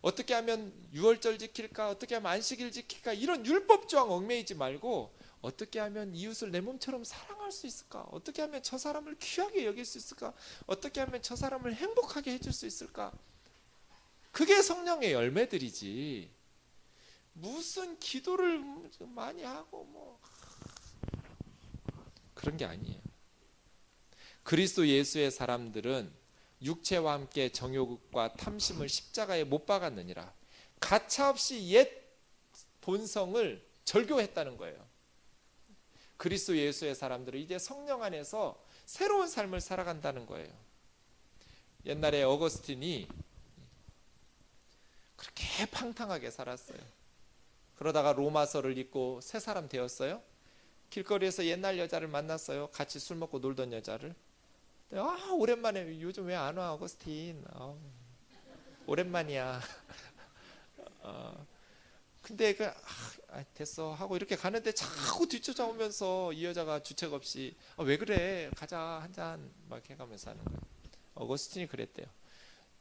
Speaker 1: 어떻게 하면 유월절 지킬까, 어떻게 하면 안식일 지킬까, 이런 율법 조항 얽매이지 말고 어떻게 하면 이웃을 내 몸처럼 사랑할 수 있을까, 어떻게 하면 저 사람을 귀하게 여길 수 있을까, 어떻게 하면 저 사람을 행복하게 해줄 수 있을까. 그게 성령의 열매들이지, 무슨 기도를 많이 하고 뭐 그런 게 아니에요. 그리스도 예수의 사람들은 육체와 함께 정욕과 탐심을 십자가에 못 박았느니라. 가차없이 옛 본성을 절교했다는 거예요. 그리스도 예수의 사람들은 이제 성령 안에서 새로운 삶을 살아간다는 거예요. 옛날에 어거스틴이 그렇게 팡탕하게 살았어요. 그러다가 로마서를 읽고 새 사람 되었어요. 길거리에서 옛날 여자를 만났어요. 같이 술 먹고 놀던 여자를. 오랜만에, 요즘 왜 안 와 어거스틴? 오랜만이야. 근데 됐어 하고 이렇게 가는데 자꾸 뒤쫓아오면서 이 여자가 주책 없이 왜 그래, 가자 한잔 막 해가면서 하는 거예요. 어거스틴이 그랬대요.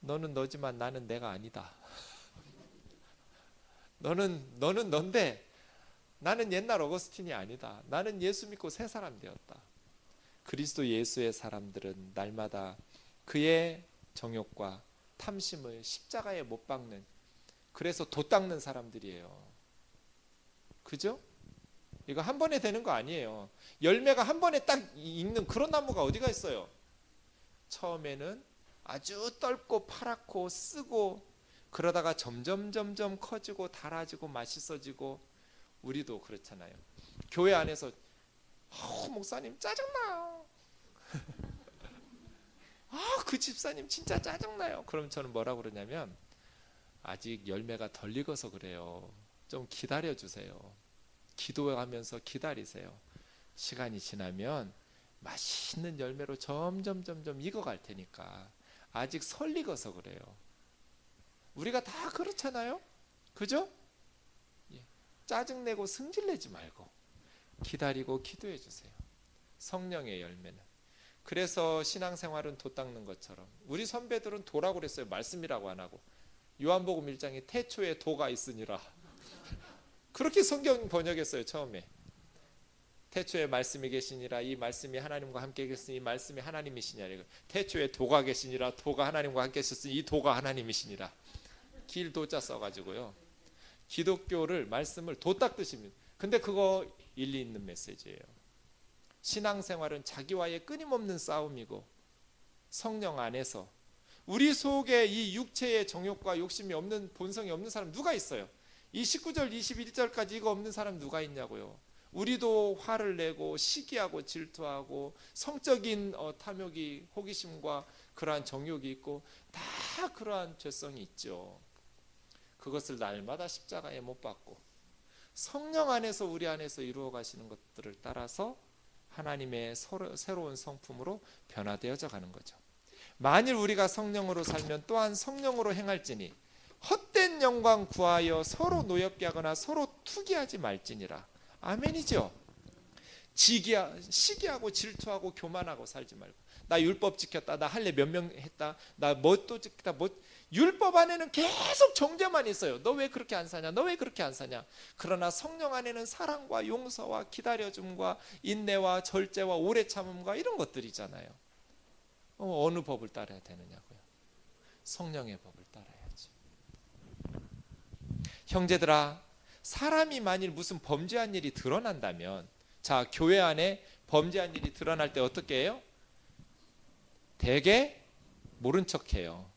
Speaker 1: 너는 너지만 나는 내가 아니다. 너는 넌데 나는 옛날 어거스틴이 아니다. 나는 예수 믿고 새 사람 되었다. 그리스도 예수의 사람들은 날마다 그의 정욕과 탐심을 십자가에 못 박는, 그래서 돛 닦는 사람들이에요. 그죠? 이거 한 번에 되는 거 아니에요. 열매가 한 번에 딱 익는 그런 나무가 어디가 있어요. 처음에는 아주 떫고 파랗고 쓰고, 그러다가 점점 커지고 달아지고 맛있어지고. 우리도 그렇잖아요. 교회 안에서 목사님 짜증나요. 그 집사님 진짜 짜증나요. 그럼 저는 뭐라고 그러냐면, 아직 열매가 덜 익어서 그래요. 좀 기다려주세요. 기도하면서 기다리세요. 시간이 지나면 맛있는 열매로 점점 익어갈 테니까. 아직 설 익어서 그래요. 우리가 다 그렇잖아요. 그죠? 짜증내고 승질내지 말고 기다리고 기도해 주세요. 성령의 열매는. 그래서 신앙생활은 돛 닦는 것처럼, 우리 선배들은 도라고 그랬어요. 말씀이라고 안 하고. 요한복음 1장에 태초에 도가 있으니라. 그렇게 성경 번역했어요. 처음에 태초에 말씀이 계시니라. 이 말씀이 하나님과 함께 계시니 이 말씀이 하나님이시니라. 태초에 도가 계시니라. 도가 하나님과 함께 계셨으니 이 도가 하나님이시니라. 길도자 써가지고요. 기독교를, 말씀을 돛 닦듯이. 근데 그거 일리 있는 메시지예요. 신앙생활은 자기와의 끊임없는 싸움이고, 성령 안에서 우리 속에 이 육체의 정욕과 욕심이 없는, 본성이 없는 사람 누가 있어요? 이 19절 21절까지 이거 없는 사람 누가 있냐고요. 우리도 화를 내고 시기하고 질투하고 성적인 탐욕이, 호기심과 그러한 정욕이 있고, 다 그러한 죄성이 있죠. 그것을 날마다 십자가에 못 박고 성령 안에서, 우리 안에서 이루어 가시는 것들을 따라서 하나님의 새로운 성품으로 변화되어져 가는 거죠. 만일 우리가 성령으로 살면 또한 성령으로 행할지니 헛된 영광 구하여 서로 노엽게 하거나 서로 투기하지 말지니라. 아멘이죠. 시기하고 질투하고 교만하고 살지 말고, 나 율법 지켰다, 나 할례 몇 명 했다, 나 뭐 또 지켰다, 뭐. 율법 안에는 계속 정죄만 있어요. 너 왜 그렇게 안 사냐, 너 왜 그렇게 안 사냐. 그러나 성령 안에는 사랑과 용서와 기다려줌과 인내와 절제와 오래 참음과 이런 것들이잖아요. 어느 법을 따라야 되느냐고요. 성령의 법을 따라야지. 형제들아, 사람이 만일 무슨 범죄한 일이 드러난다면, 자, 교회 안에 범죄한 일이 드러날 때 어떻게 해요? 대개 모른 척해요.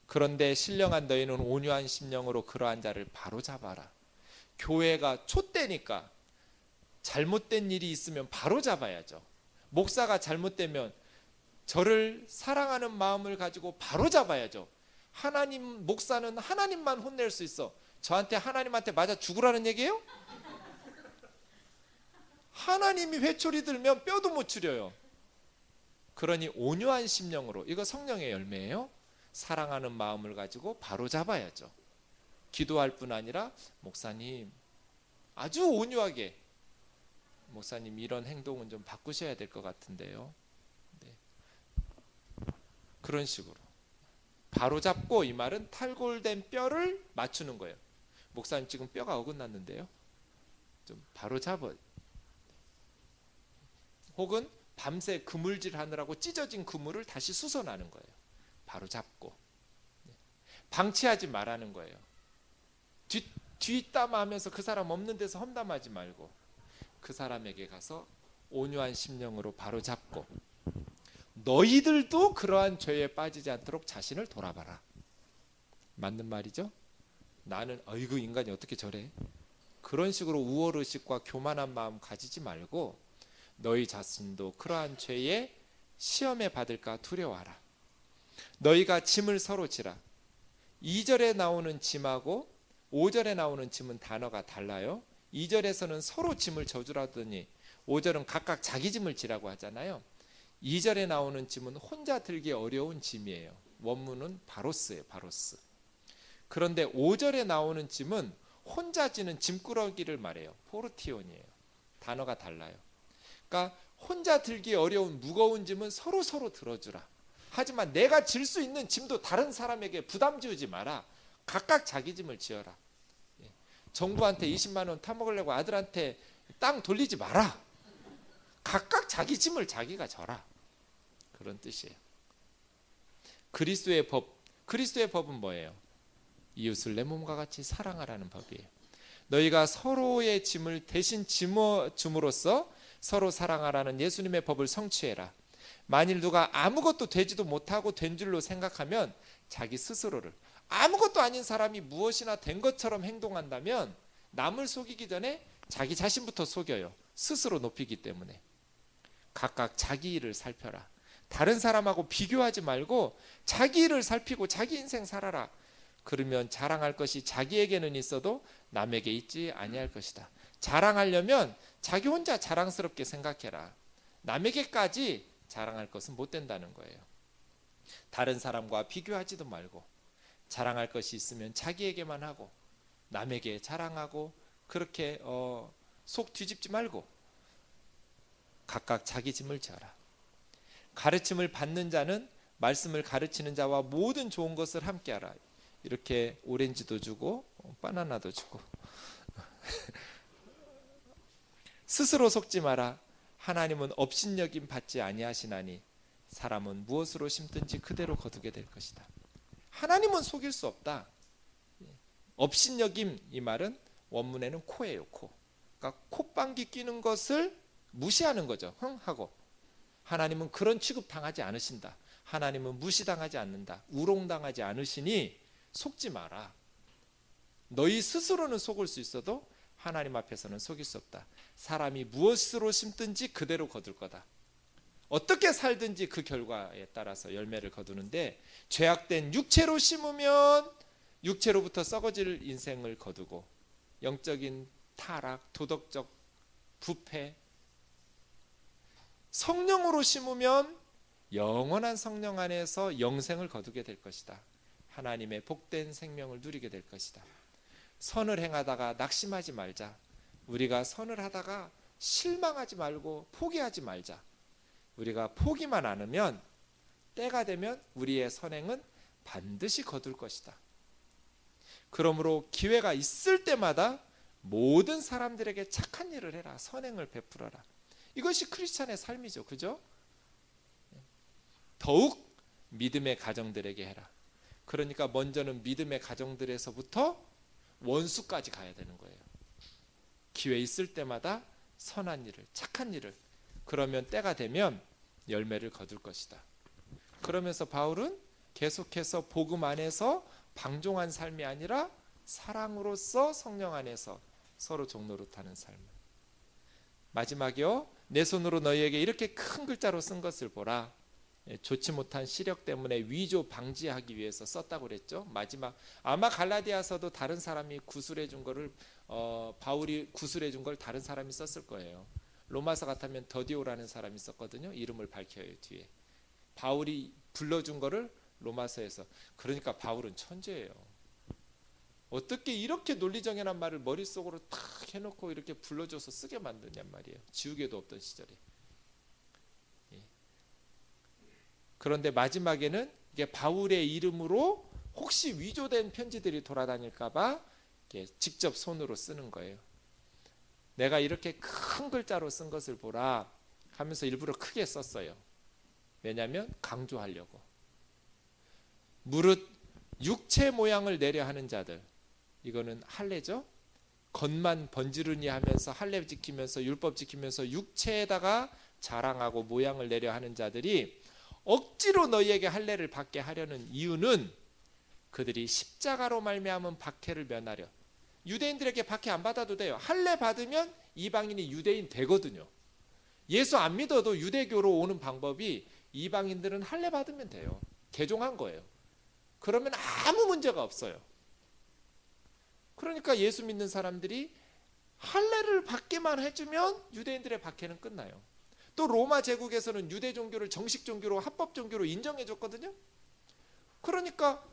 Speaker 1: 그런데 신령한 너희는 온유한 심령으로 그러한 자를 바로잡아라. 교회가 촛대니까 잘못된 일이 있으면 바로잡아야죠. 목사가 잘못되면 저를 사랑하는 마음을 가지고 바로잡아야죠. 하나님, 목사는 하나님만 혼낼 수 있어. 저한테 하나님한테 맞아 죽으라는 얘기예요? 하나님이 회초리 들면 뼈도 못 추려요. 그러니 온유한 심령으로, 이거 성령의 열매예요. 사랑하는 마음을 가지고 바로 잡아야죠. 기도할 뿐 아니라 목사님 아주 온유하게, 목사님 이런 행동은 좀 바꾸셔야 될 것 같은데요. 네. 그런 식으로 바로 잡고, 이 말은 탈골된 뼈를 맞추는 거예요. 목사님 지금 뼈가 어긋났는데요, 좀 바로 잡아. 혹은 밤새 그물질 하느라고 찢어진 그물을 다시 쑤셔나는 거예요. 바로 잡고. 방치하지 말라는 거예요. 뒷담화하면서 그 사람 없는 데서 험담하지 말고 그 사람에게 가서 온유한 심령으로 바로 잡고, 너희들도 그러한 죄에 빠지지 않도록 자신을 돌아봐라. 맞는 말이죠? 나는 어이구 인간이 어떻게 저래? 그런 식으로 우월의식과 교만한 마음 가지지 말고 너희 자신도 그러한 죄에 시험에 받을까 두려워하라. 너희가 짐을 서로 지라. 2절에 나오는 짐하고 5절에 나오는 짐은 단어가 달라요. 2절에서는 서로 짐을 져주라더니 5절은 각각 자기 짐을 지라고 하잖아요. 2절에 나오는 짐은 혼자 들기 어려운 짐이에요. 원문은 바로스예요. 바로스. 그런데 5절에 나오는 짐은 혼자 지는 짐꾸러기를 말해요. 포르티온이에요. 단어가 달라요. 그러니까 혼자 들기 어려운 무거운 짐은 서로 들어주라. 하지만 내가 질 수 있는 짐도 다른 사람에게 부담 지우지 마라. 각각 자기 짐을 지어라. 정부한테 20만 원 타먹으려고 아들한테 땅 돌리지 마라. 각각 자기 짐을 자기가 져라. 그런 뜻이에요. 그리스도의 법은 뭐예요? 이웃을 내 몸과 같이 사랑하라는 법이에요. 너희가 서로의 짐을 대신 줌으로써 서로 사랑하라는 예수님의 법을 성취해라. 만일 누가 아무것도 되지도 못하고 된 줄로 생각하면 자기 스스로를, 아무것도 아닌 사람이 무엇이나 된 것처럼 행동한다면 남을 속이기 전에 자기 자신부터 속여요. 스스로 높이기 때문에. 각각 자기 일을 살펴라. 다른 사람하고 비교하지 말고 자기 일을 살피고 자기 인생 살아라. 그러면 자랑할 것이 자기에게는 있어도 남에게 있지 아니할 것이다. 자랑하려면 자기 혼자 자랑스럽게 생각해라. 남에게까지 자랑할 것은 못 된다는 거예요. 다른 사람과 비교하지도 말고 자랑할 것이 있으면 자기에게만 하고 남에게 자랑하고 그렇게 속 뒤집지 말고 각각 자기 짐을 져라. 가르침을 받는 자는 말씀을 가르치는 자와 모든 좋은 것을 함께하라. 이렇게 오렌지도 주고 바나나도 주고 스스로 속지 마라. 하나님은 업신여김 받지 아니하시나니 사람은 무엇으로 심든지 그대로 거두게 될 것이다. 하나님은 속일 수 없다. 업신여김, 이 말은 원문에는 코예요. 코. 그러니까 콧방귀 뀌는 것을 무시하는 거죠. 흥 하고. 하나님은 그런 취급 당하지 않으신다. 하나님은 무시당하지 않는다. 우롱당하지 않으시니 속지 마라. 너희 스스로는 속을 수 있어도 하나님 앞에서는 속일 수 없다. 사람이 무엇으로 심든지 그대로 거둘 거다. 어떻게 살든지 그 결과에 따라서 열매를 거두는데, 죄악된 육체로 심으면 육체로부터 썩어질 인생을 거두고 영적인 타락, 도덕적 부패, 성령으로 심으면 영원한 성령 안에서 영생을 거두게 될 것이다. 하나님의 복된 생명을 누리게 될 것이다. 선을 행하다가 낙심하지 말자. 우리가 선을 하다가 실망하지 말고 포기하지 말자. 우리가 포기만 안 하면 때가 되면 우리의 선행은 반드시 거둘 것이다. 그러므로 기회가 있을 때마다 모든 사람들에게 착한 일을 해라. 선행을 베풀어라. 이것이 크리스찬의 삶이죠. 그죠? 더욱 믿음의 가정들에게 해라. 그러니까 먼저는 믿음의 가정들에서부터 원수까지 가야 되는 거예요. 기회 있을 때마다 선한 일을, 착한 일을. 그러면 때가 되면 열매를 거둘 것이다. 그러면서 바울은 계속해서 복음 안에서 방종한 삶이 아니라 사랑으로서 성령 안에서 서로 종노릇하는 삶. 마지막이요. 내 손으로 너희에게 이렇게 큰 글자로 쓴 것을 보라. 좋지 못한 시력 때문에 위조 방지하기 위해서 썼다고 그랬죠. 마지막 아마 갈라디아서도 다른 사람이 구술해 준 거를 바울이 구술해 준 걸 다른 사람이 썼을 거예요. 로마서 같으면 더디오라는 사람이 있었거든요. 이름을 밝혀요. 뒤에 바울이 불러준 거를 로마서에서. 그러니까 바울은 천재예요. 어떻게 이렇게 논리정연한 말을 머릿속으로 탁 해놓고 이렇게 불러줘서 쓰게 만드냔 말이에요. 지우개도 없던 시절에. 그런데 마지막에는 이게 바울의 이름으로 혹시 위조된 편지들이 돌아다닐까봐 직접 손으로 쓰는 거예요. 내가 이렇게 큰 글자로 쓴 것을 보라 하면서 일부러 크게 썼어요. 왜냐하면 강조하려고. 무릇 육체 모양을 내려 하는 자들, 이거는 할례죠. 겉만 번지르니 하면서 할례 지키면서 율법 지키면서 육체에다가 자랑하고 모양을 내려 하는 자들이 억지로 너희에게 할례를 받게 하려는 이유는 그들이 십자가로 말미암은 박해를 면하려. 유대인들에게 박해 안 받아도 돼요. 할례 받으면 이방인이 유대인 되거든요. 예수 안 믿어도 유대교로 오는 방법이 이방인들은 할례 받으면 돼요. 개종한 거예요. 그러면 아무 문제가 없어요. 그러니까 예수 믿는 사람들이 할례를 받기만 해주면 유대인들의 박해는 끝나요. 또 로마 제국에서는 유대 종교를 정식 종교로 합법 종교로 인정해 줬거든요. 그러니까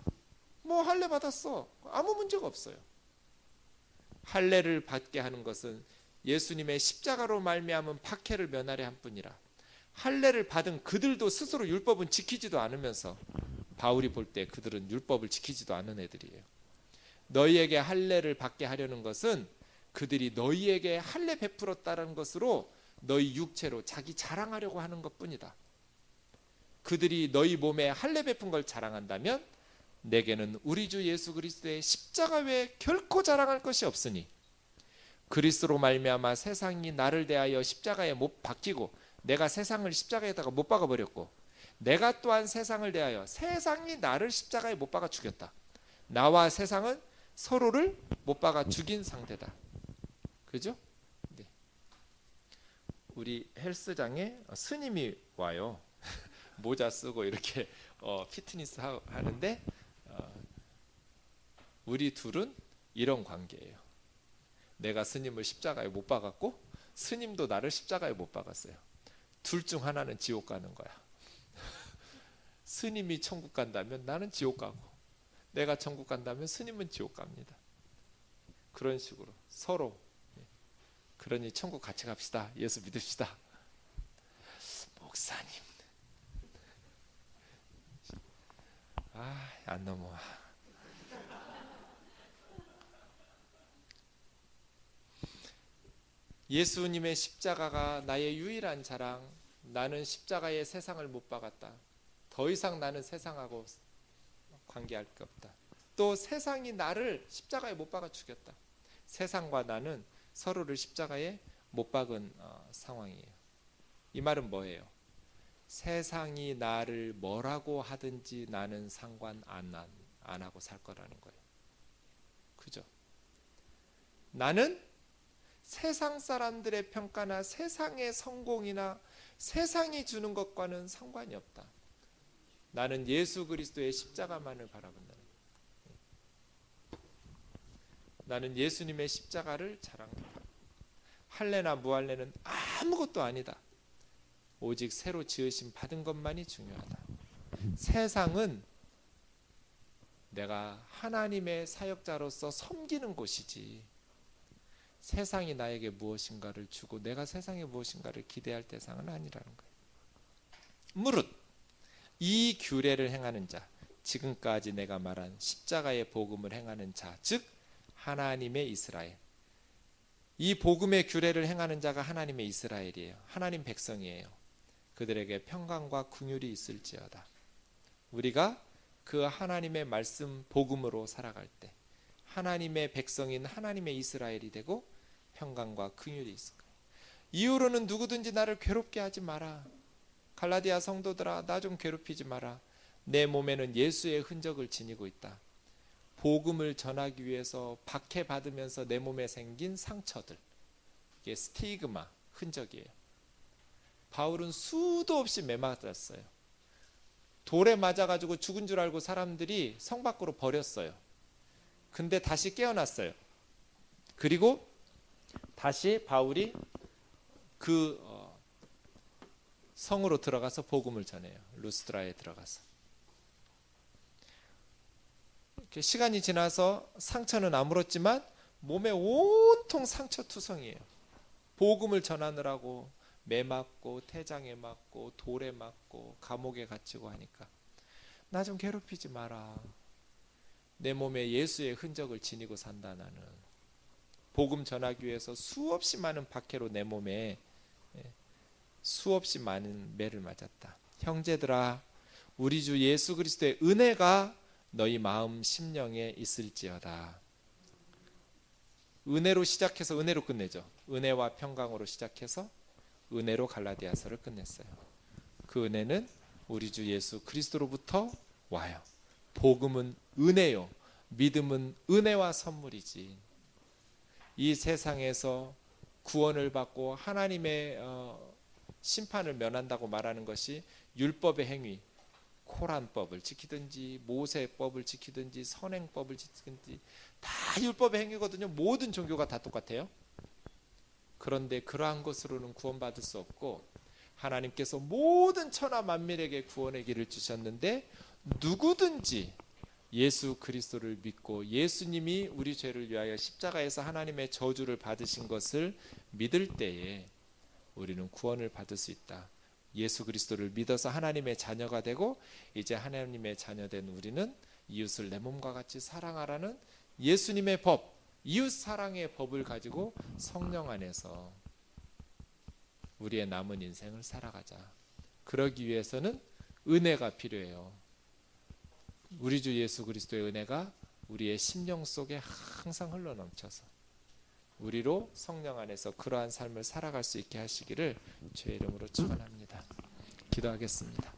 Speaker 1: 뭐 할례 받았어. 아무 문제가 없어요. 할례를 받게 하는 것은 예수님의 십자가로 말미암은 박해를 면하려 한 뿐이라. 할례를 받은 그들도 스스로 율법은 지키지도 않으면서 바울이 볼 때 그들은 율법을 지키지도 않은 애들이에요. 너희에게 할례를 받게 하려는 것은 그들이 너희에게 할례 베풀었다는 것으로 너희 육체로 자기 자랑하려고 하는 것뿐이다. 그들이 너희 몸에 할례 베푼 걸 자랑한다면 내게는 우리 주 예수 그리스도의 십자가 외에 결코 자랑할 것이 없으니 그리스도로 말미암아 세상이 나를 대하여 십자가에 못 박히고 내가 세상을 십자가에다가 못 박아 버렸고 내가 또한 세상을 대하여 세상이 나를 십자가에 못 박아 죽였다. 나와 세상은 서로를 못 박아 죽인 상태다. 그죠? 네. 우리 헬스장에 스님이 와요. 모자 쓰고 이렇게 피트니스 하는데 우리 둘은 이런 관계예요. 내가 스님을 십자가에 못 박았고 스님도 나를 십자가에 못 박았어요. 둘 중 하나는 지옥 가는 거야. 스님이 천국 간다면 나는 지옥 가고 내가 천국 간다면 스님은 지옥 갑니다. 그런 식으로 서로. 그러니 천국 같이 갑시다. 예수 믿읍시다. 목사님, 안 넘어와. 예수님의 십자가가 나의 유일한 자랑. 나는 십자가에 세상을 못 박았다. 더 이상 나는 세상하고 관계할 게 없다. 또 세상이 나를 십자가에 못 박아 죽였다. 세상과 나는 서로를 십자가에 못 박은 상황이에요. 이 말은 뭐예요? 세상이 나를 뭐라고 하든지 나는 상관 안 하고 살 거라는 거예요. 그죠? 나는 세상 사람들의 평가나 세상의 성공이나 세상이 주는 것과는 상관이 없다. 나는 예수 그리스도의 십자가만을 바라본다는 거예요. 나는 예수님의 십자가를 자랑한다. 할례나 무할례는 아무것도 아니다. 오직 새로 지으심 받은 것만이 중요하다. 세상은 내가 하나님의 사역자로서 섬기는 곳이지 세상이 나에게 무엇인가를 주고 내가 세상에 무엇인가를 기대할 대상은 아니라는 거예요. 무릇 이 규례를 행하는 자, 지금까지 내가 말한 십자가의 복음을 행하는 자, 즉 하나님의 이스라엘. 이 복음의 규례를 행하는 자가 하나님의 이스라엘이에요. 하나님 백성이에요. 그들에게 평강과 긍휼이 있을지어다. 우리가 그 하나님의 말씀 복음으로 살아갈 때 하나님의 백성인 하나님의 이스라엘이 되고 평강과 긍휼이 있을 거예요. 이후로는 누구든지 나를 괴롭게 하지 마라. 갈라디아 성도들아, 나 좀 괴롭히지 마라. 내 몸에는 예수의 흔적을 지니고 있다. 복음을 전하기 위해서 박해받으면서 내 몸에 생긴 상처들, 이게 스티그마, 흔적이에요. 바울은 수도 없이 매맞았어요. 돌에 맞아가지고 죽은 줄 알고 사람들이 성 밖으로 버렸어요. 근데 다시 깨어났어요. 그리고 다시 바울이 그 성으로 들어가서 복음을 전해요. 루스드라에 들어가서. 이렇게 시간이 지나서 상처는 아물었지만 몸에 온통 상처투성이에요. 복음을 전하느라고 매 맞고 태장에 맞고 돌에 맞고 감옥에 갇히고 하니까 나 좀 괴롭히지 마라. 내 몸에 예수의 흔적을 지니고 산다. 나는 복음 전하기 위해서 수없이 많은 박해로 내 몸에 수없이 많은 매를 맞았다. 형제들아, 우리 주 예수 그리스도의 은혜가 너희 마음 심령에 있을지어다. 은혜로 시작해서 은혜로 끝내죠. 은혜와 평강으로 시작해서 은혜로 갈라디아서를 끝냈어요. 그 은혜는 우리 주 예수 그리스도로부터 와요. 복음은 은혜요, 믿음은 은혜와 선물이지. 이 세상에서 구원을 받고 하나님의 심판을 면한다고 말하는 것이 율법의 행위, 코란법을 지키든지 모세법을 지키든지 선행법을 지키든지 다 율법의 행위거든요. 모든 종교가 다 똑같아요. 그런데 그러한 것으로는 구원받을 수 없고, 하나님께서 모든 천하 만민에게 구원의 길을 주셨는데 누구든지 예수 그리스도를 믿고 예수님이 우리 죄를 위하여 십자가에서 하나님의 저주를 받으신 것을 믿을 때에 우리는 구원을 받을 수 있다. 예수 그리스도를 믿어서 하나님의 자녀가 되고, 이제 하나님의 자녀된 우리는 이웃을 내 몸과 같이 사랑하라는 예수님의 법, 이웃 사랑의 법을 가지고 성령 안에서 우리의 남은 인생을 살아가자. 그러기 위해서는 은혜가 필요해요. 우리 주 예수 그리스도의 은혜가 우리의 심령 속에 항상 흘러넘쳐서 우리로 성령 안에서 그러한 삶을 살아갈 수 있게 하시기를 주의 이름으로 축원합니다. 기도하겠습니다.